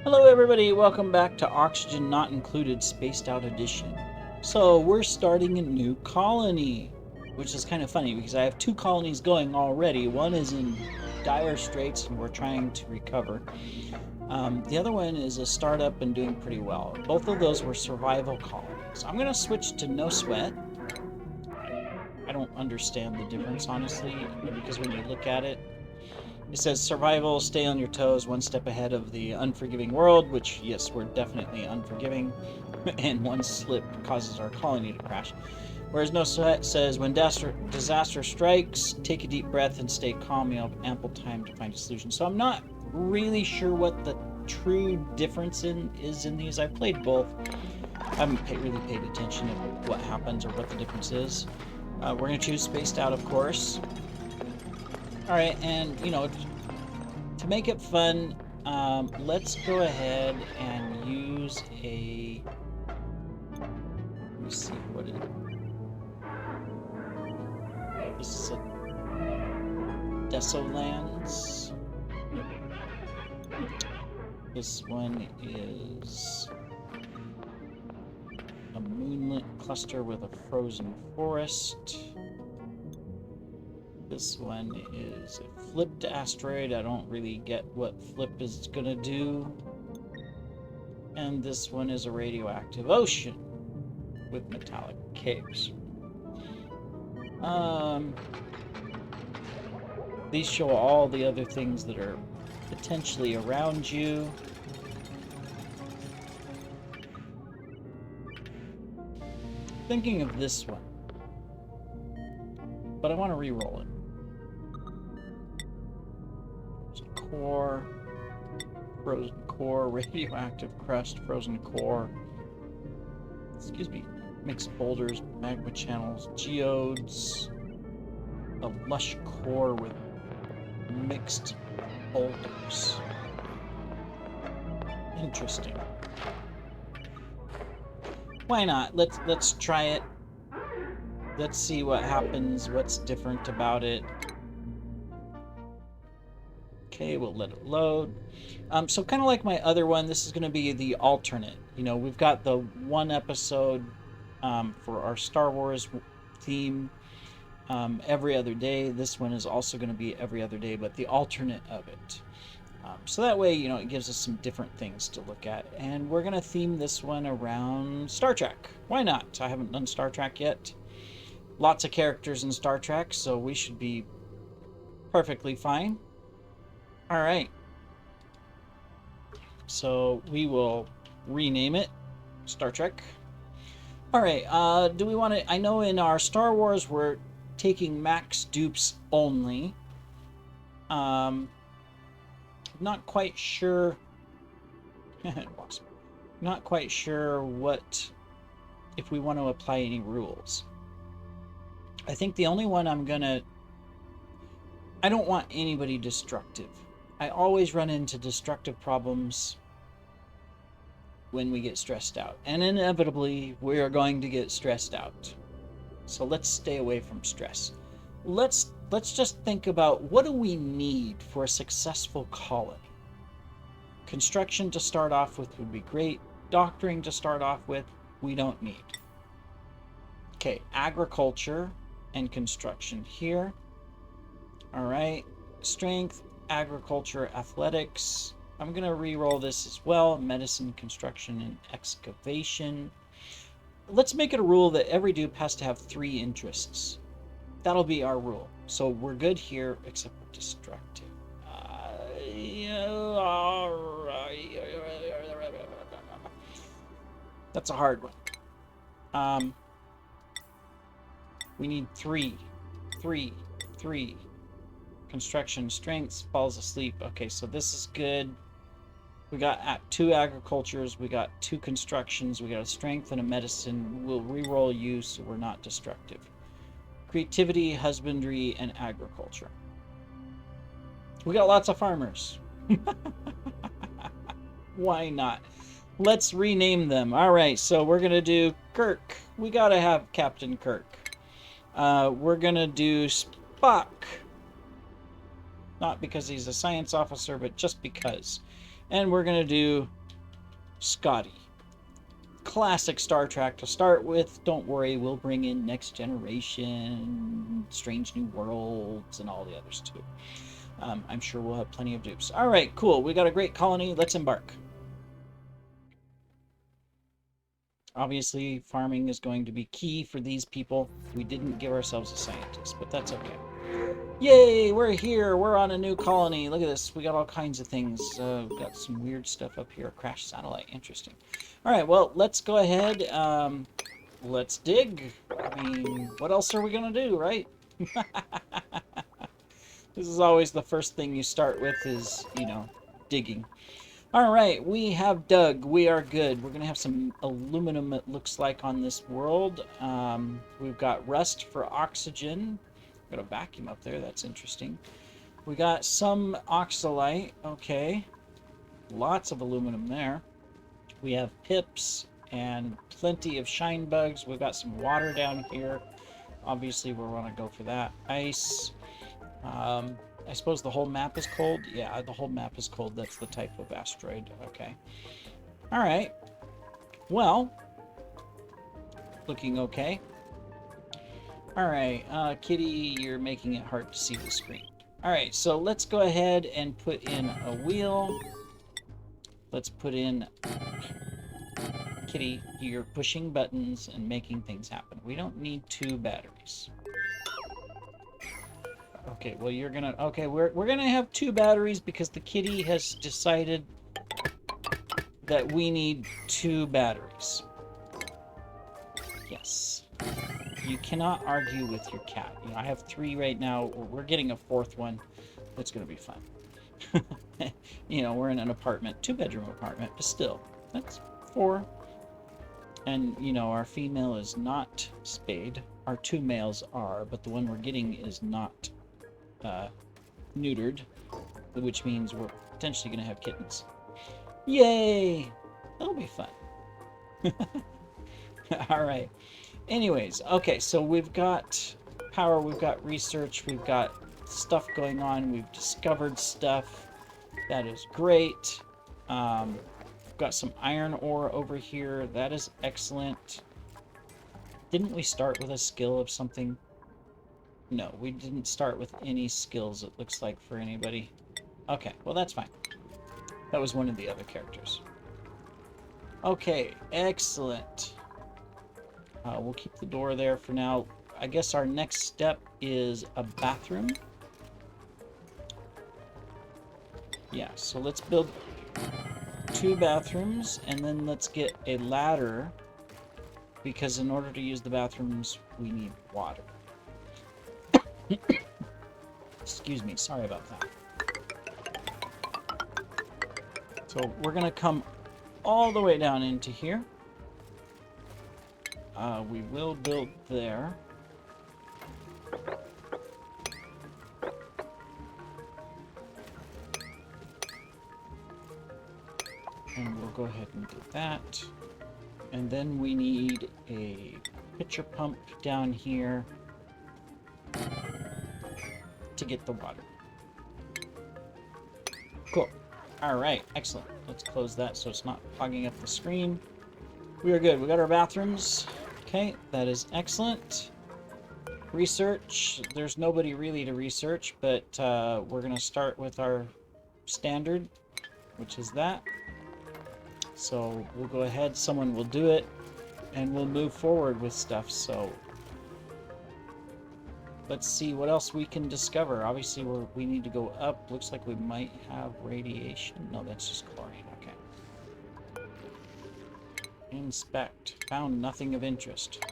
Hello everybody, welcome back to Oxygen Not Included Spaced Out Edition. So we're starting a new colony, which is kind of funny because I have two colonies going already. One is in dire straits and we're trying to recover. The other one is a startup and doing pretty well. Both of those were survival colonies. I'm going to switch to No Sweat. I don't understand the difference, honestly, because when you look at it, it says survival, stay on your toes, one step ahead of the unforgiving world, which, yes, we're definitely unforgiving, and one slip causes our colony to crash. Whereas No Sweat says, when disaster strikes, take a deep breath and stay calm. You have ample time to find a solution. So I'm not really sure what the true difference is in these. I've played both. I haven't really paid attention to what happens or what the difference is. We're going to choose Spaced Out, of course. All right, and to make it fun, let's go ahead and use a. Let me see what it. This is a Desolands. This one is a moonlit cluster with a frozen forest. This one is a flipped asteroid. I don't really get what flip is gonna do. And this one is a radioactive ocean with metallic caves. These show all the other things that are potentially around you. Thinking of this one, but I want to re-roll it. Core, frozen core, radioactive crust, frozen core. Excuse me. Mixed boulders, magma channels, geodes, a lush core with mixed boulders. Interesting. Why not? Let's try it. Let's see what happens, what's different about it. Okay, we'll let it load. So kind of like my other one, this is going to be the alternate. We've got the one episode for our Star Wars theme every other day. This one is also going to be every other day, but the alternate of it. So that way, it gives us some different things to look at. And we're going to theme this one around Star Trek. Why not? I haven't done Star Trek yet. Lots of characters in Star Trek, so we should be perfectly fine. All right. So we will rename it Star Trek. All right. Do we want to? I know in our Star Wars we're taking max dupes only. Not quite sure. Not quite sure what if we want to apply any rules. I think the only one I don't want anybody destructive. I always run into destructive problems when we get stressed out. And inevitably, we are going to get stressed out. So let's stay away from stress. Let's just think about, what do we need for a successful colony? Construction to start off with would be great. Doctoring to start off with, we don't need. Okay, agriculture and construction here. All right, strength, agriculture, athletics. I'm going to re-roll this as well. Medicine, construction, and excavation. Let's make it a rule that every dupe has to have 3 interests. That'll be our rule. So we're good here, except for destructive. That's a hard one. We need 3. Construction, strengths, falls asleep. Okay, so this is good. We got 2 agricultures, we got 2 constructions, we got a strength and a medicine. We'll re-roll you so we're not destructive. Creativity, husbandry, and agriculture. We got lots of farmers. Why not? Let's rename them. All right, so we're going to do Kirk. We got to have Captain Kirk. We're going to do Spock. Not because he's a science officer, but just because. And we're going to do Scotty. Classic Star Trek to start with. Don't worry, we'll bring in Next Generation, Strange New Worlds, and all the others too. I'm sure we'll have plenty of dupes. All right, cool. We got a great colony. Let's embark. Obviously, farming is going to be key for these people. We didn't give ourselves a scientist, but that's okay. Yay, we're here. We're on a new colony. Look at this. We got all kinds of things. We've got some weird stuff up here. Crashed satellite. Interesting. All right, well, let's go ahead. Let's dig. I mean, what else are we going to do, right? This is always the first thing you start with is, you know, digging. All right, we have dug. We are good. We're going to have some aluminum, it looks like, on this world. We've got rust for oxygen. Got a vacuum up there. That's interesting. We got some oxalite. Okay. Lots of aluminum there. We have pips and plenty of shine bugs. We've got some water down here. Obviously, we want to go for that. Ice. I suppose the whole map is cold? Yeah, the whole map is cold. That's the type of asteroid. Okay. All right. Well, looking okay. All right, Kitty, you're making it hard to see the screen. All right, so let's go ahead and put in a wheel. Let's put in... Kitty, you're pushing buttons and making things happen. We don't need 2 batteries. Okay, well, you're gonna... Okay, we're gonna have 2 batteries because the kitty has decided that we need 2 batteries. Yes. You cannot argue with your cat. You know, I have 3 right now. We're getting a 4th one. That's gonna be fun. You know, we're in an apartment, 2-bedroom apartment, but still, that's 4. And, you know, our female is not spayed. Our 2 males are, but the one we're getting is not neutered, which means we're potentially going to have kittens. Yay! That'll be fun. All right. Anyways, okay, so we've got power, we've got research, we've got stuff going on, we've discovered stuff. That is great. We've got some iron ore over here. That is excellent. Didn't we start with a skill of something? No, we didn't start with any skills, it looks like, for anybody. Okay, well, that's fine. That was one of the other characters. Okay, excellent. We'll keep the door there for now. I guess our next step is a bathroom. Yeah, so let's build 2 bathrooms, and then let's get a ladder, because in order to use the bathrooms, we need water. Excuse me, sorry about that. So we're going to come all the way down into here. We will build there. And we'll go ahead and do that. And then we need a pitcher pump down here to get the water. Cool. All right, excellent. Let's close that so it's not clogging up the screen. We are good. We got our bathrooms. Okay, that is excellent. Research. There's nobody really to research, but we're going to start with our standard, which is that. So we'll go ahead, someone will do it, and we'll move forward with stuff. So let's see what else we can discover. Obviously, we need to go up. Looks like we might have radiation. No, that's just chlorine. Okay. Inspect. Found nothing of interest.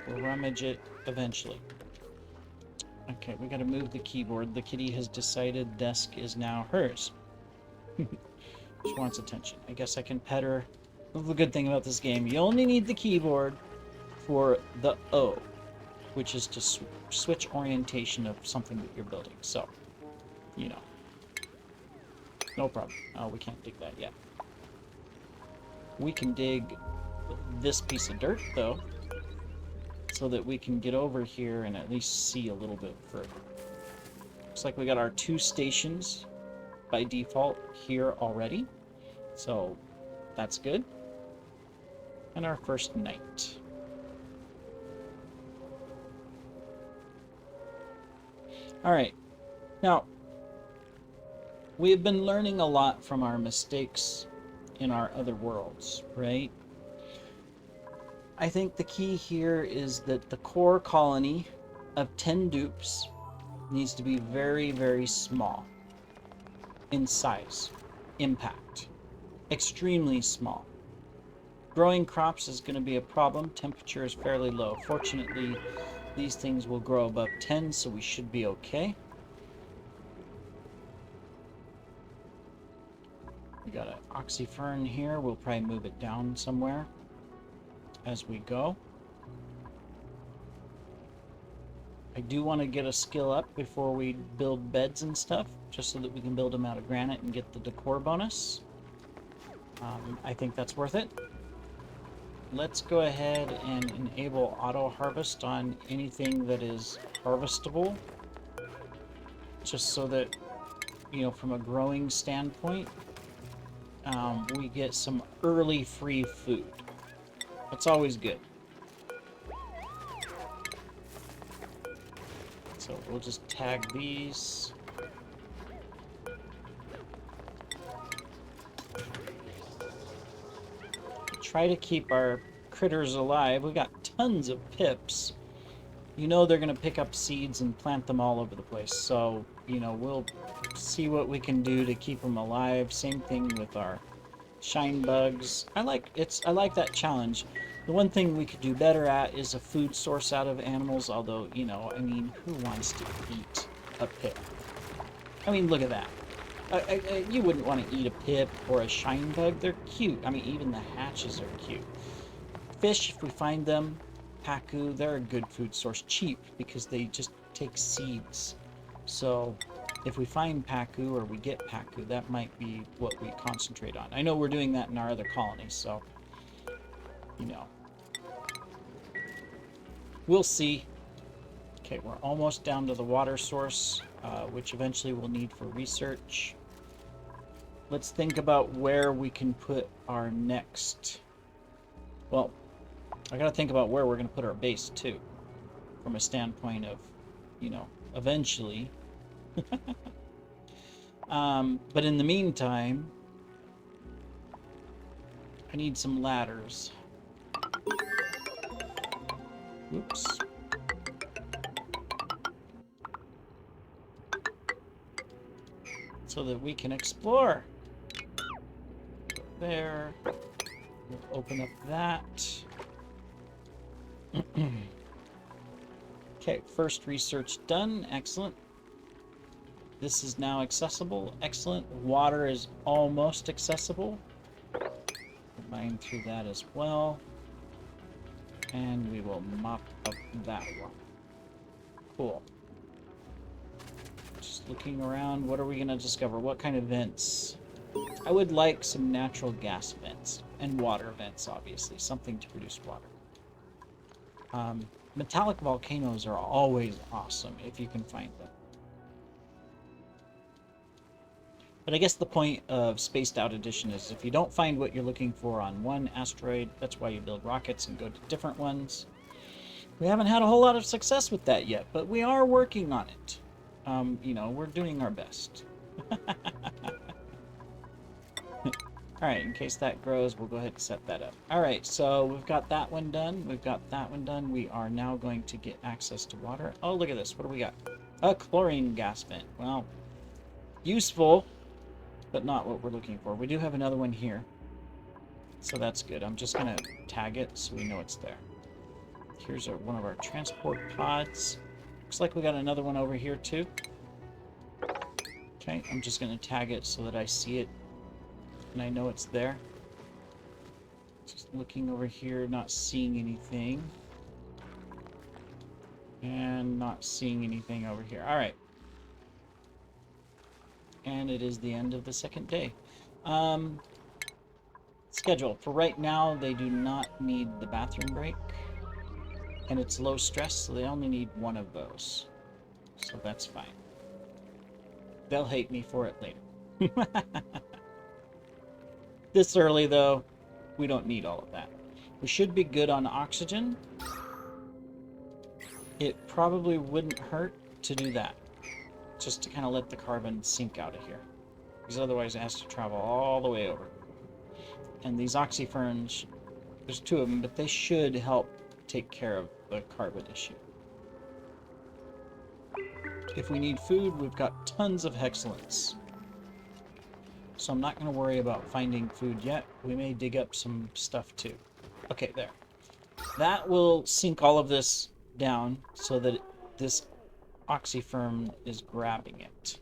We'll rummage it eventually. Okay, we gotta move the keyboard. The kitty has decided desk is now hers. She wants attention. I guess I can pet her. That's the good thing about this game. You only need the keyboard for the O, which is to switch orientation of something that you're building. So, you know. No problem. Oh, we can't dig that yet. We can dig this piece of dirt, though, so that we can get over here and at least see a little bit further. Looks like we got our 2 stations by default here already. So that's good. And our first night. All right. Now, we've been learning a lot from our mistakes in our other worlds, right? I think the key here is that the core colony of 10 dupes needs to be very, very small in size, impact, extremely small. Growing crops is going to be a problem. Temperature is fairly low. Fortunately, these things will grow above 10, so we should be okay. We got an oxyfern here. We'll probably move it down somewhere as we go. I do want to get a skill up before we build beds and stuff, just so that we can build them out of granite and get the decor bonus. I think that's worth it. Let's go ahead and enable auto harvest on anything that is harvestable, just so that, you know, from a growing standpoint, we get some early free food. That's always good. So we'll just tag these. Try to keep our critters alive. We got tons of pips. You know they're going to pick up seeds and plant them all over the place. So, you know, we'll see what we can do to keep them alive. Same thing with our shine bugs. I like that challenge. The one thing we could do better at is a food source out of animals, although, you know, I mean, who wants to eat a pip? I mean, look at that. You wouldn't want to eat a pip or a shine bug. They're cute. I mean, even the hatches are cute. Fish, if we find them, pacu, they're a good food source. Cheap, because they just take seeds. So if we find pacu or we get pacu, that might be what we concentrate on. I know we're doing that in our other colonies, so, you know. We'll see. Okay, we're almost down to the water source, which eventually we'll need for research. Let's think about where we can put our next... Well, I gotta think about where we're gonna put our base, too. From a standpoint of, you know, eventually. But in the meantime, I need some ladders. Oops. So that we can explore. There. We'll open up that. Okay, first research done. Excellent. This is now accessible. Excellent. Water is almost accessible. Mine through that as well. And we will mop up that one. Cool. Just looking around, what are we going to discover? What kind of vents? I would like some natural gas vents. And water vents, obviously. Something to produce water. Metallic volcanoes are always awesome if you can find them. But I guess the point of Spaced Out Edition is if you don't find what you're looking for on one asteroid, that's why you build rockets and go to different ones. We haven't had a whole lot of success with that yet, but we are working on it. You know, we're doing our best. Alright, in case that grows, we'll go ahead and set that up. Alright, so we've got that one done. We've got that one done. We are now going to get access to water. Oh, look at this. What do we got? A chlorine gas vent. Well, useful, but not what we're looking for. We do have another one here. So that's good. I'm just going to tag it so we know it's there. Here's one of our transport pods. Looks like we got another one over here too. Okay, I'm just going to tag it so that I see it and I know it's there. Just looking over here, not seeing anything. And not seeing anything over here. Alright. And it is the end of the second day. Schedule. For right now, they do not need the bathroom break. And it's low stress, so they only need one of those. So that's fine. They'll hate me for it later. This early, though, we don't need all of that. We should be good on oxygen. It probably wouldn't hurt to do that. Just to kind of let the carbon sink out of here. Because otherwise it has to travel all the way over. And these oxyferns, there's 2 of them, but they should help take care of the carbon issue. If we need food, we've got tons of hexalins. So I'm not going to worry about finding food yet. We may dig up some stuff too. Okay, there. That will sink all of this down so that this oxyfern is grabbing it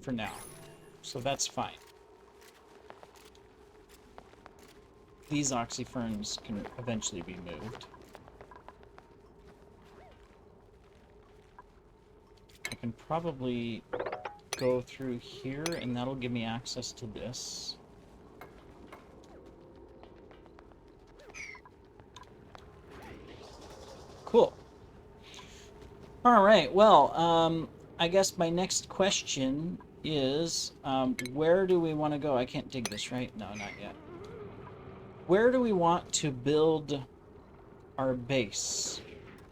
for now. So that's fine. These oxyferns can eventually be moved. I can probably go through here, and that'll give me access to this. Cool. All right, well, I guess my next question is, where do we want to go? I can't dig this, right? No, not yet. Where do we want to build our base?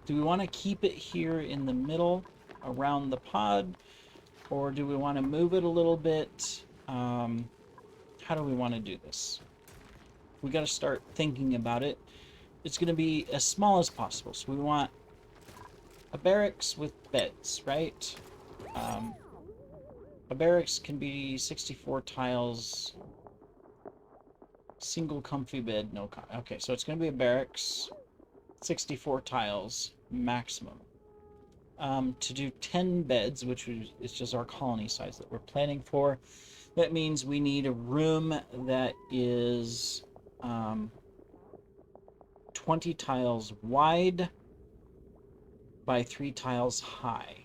Do we want to keep it here in the middle around the pod? Or do we want to move it a little bit? How do we want to do this? We got to start thinking about it. It's going to be as small as possible. So we want a barracks with beds, right? A barracks can be 64 tiles, single comfy bed, no... Okay, so it's going to be a barracks, 64 tiles maximum. To do 10 beds, which is just our colony size that we're planning for, that means we need a room that is 20 tiles wide by 3 tiles high.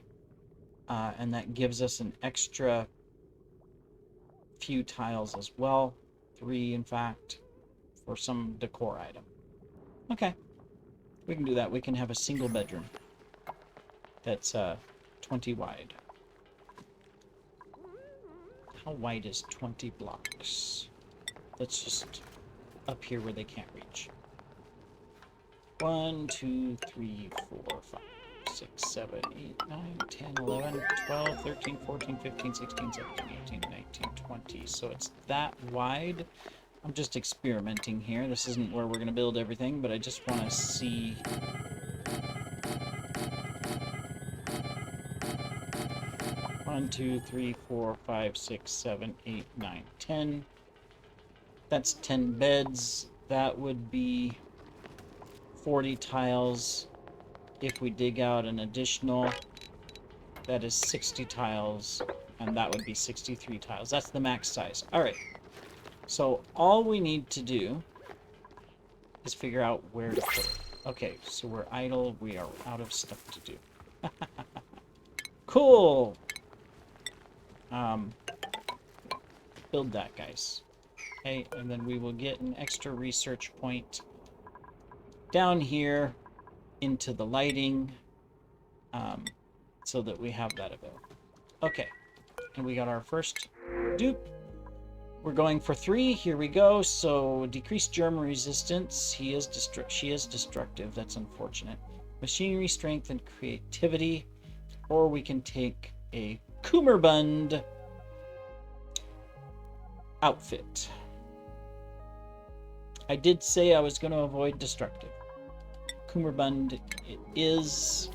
And that gives us an extra few tiles as well. 3, in fact, for some decor item. Okay, we can do that. We can have a single bedroom that's 20 wide. How wide is 20 blocks? Let's just up here where they can't reach. 1, 2, 3, 4, 5, 6, 7, 8, 9, 10, 11, 12, 13, 14, 15, 16, 17, 18, 19, 20. So it's that wide. I'm just experimenting here. This isn't where we're going to build everything, but I just want to see... 1, 2, 3, 4, 5, 6, 7, 8, 9, 10. That's 10 beds. That would be 40 tiles. If we dig out an additional, that is 60 tiles, and that would be 63 tiles. That's the max size. All right. So all we need to do is figure out where to put it. Okay, so we're idle. We are out of stuff to do. Cool. Build that, guys. Okay, and then we will get an extra research point down here into the lighting, so that we have that available. Okay, and we got our first dupe. We're going for 3. Here we go. So decreased germ resistance. She is destructive. That's unfortunate. Machinery strength and creativity, or we can take a Cummerbund outfit. I did say I was going to avoid destructive. Cummerbund it is,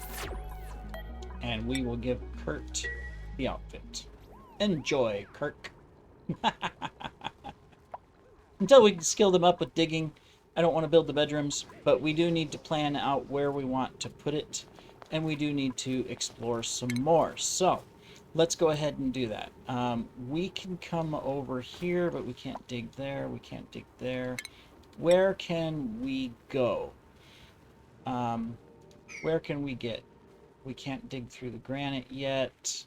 and we will give Kurt the outfit. Enjoy, Kirk. Until we can skill them up with digging, I don't want to build the bedrooms, but we do need to plan out where we want to put it, and we do need to explore some more. So let's go ahead and do that. We can come over here, but we can't dig there. We can't dig there. Where can we go? Where can we get? We can't dig through the granite yet.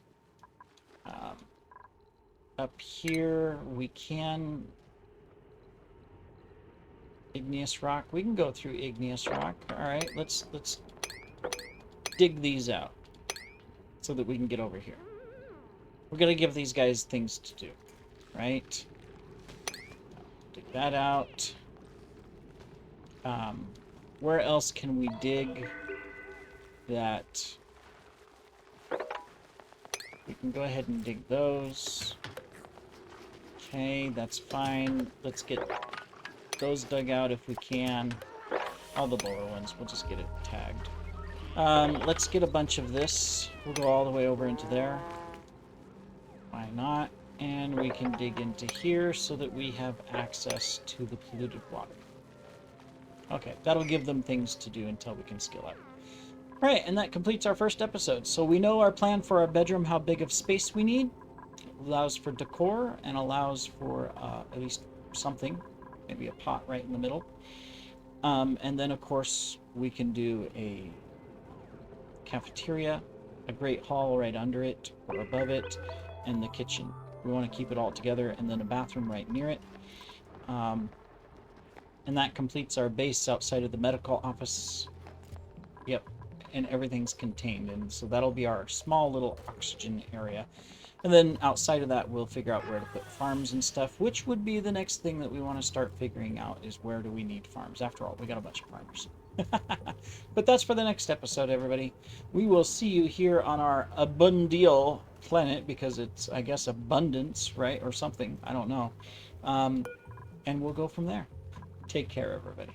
Up here, we can... Igneous rock. We can go through igneous rock. All right, let's dig these out so that we can get over here. We're gonna give these guys things to do, right? that out. Where else can we dig that? We can go ahead and dig those. Okay, that's fine. Let's get those dug out if we can. All the lower ones, we'll just get it tagged. Let's get a bunch of this. We'll go all the way over into there. Why not? And we can dig into here so that we have access to the polluted water. Okay, that'll give them things to do until we can skill up. Right, and that completes our first episode. So we know our plan for our bedroom, how big of space we need. It allows for decor and allows for at least something, maybe a pot right in the middle. And then, of course, we can do a cafeteria, a great hall right under it or above it, and the kitchen. We want to keep it all together, and then a bathroom right near it. And that completes our base outside of the medical office. Yep, and everything's contained, and so that'll be our small little oxygen area. And then outside of that, we'll figure out where to put farms and stuff, which would be the next thing that we want to start figuring out is where do we need farms. After all, we got a bunch of farmers. But that's for the next episode, everybody. We will see you here on our Abundial planet, because it's, I guess, abundance, right? Or something. I don't know. And we'll go from there. Take care, everybody.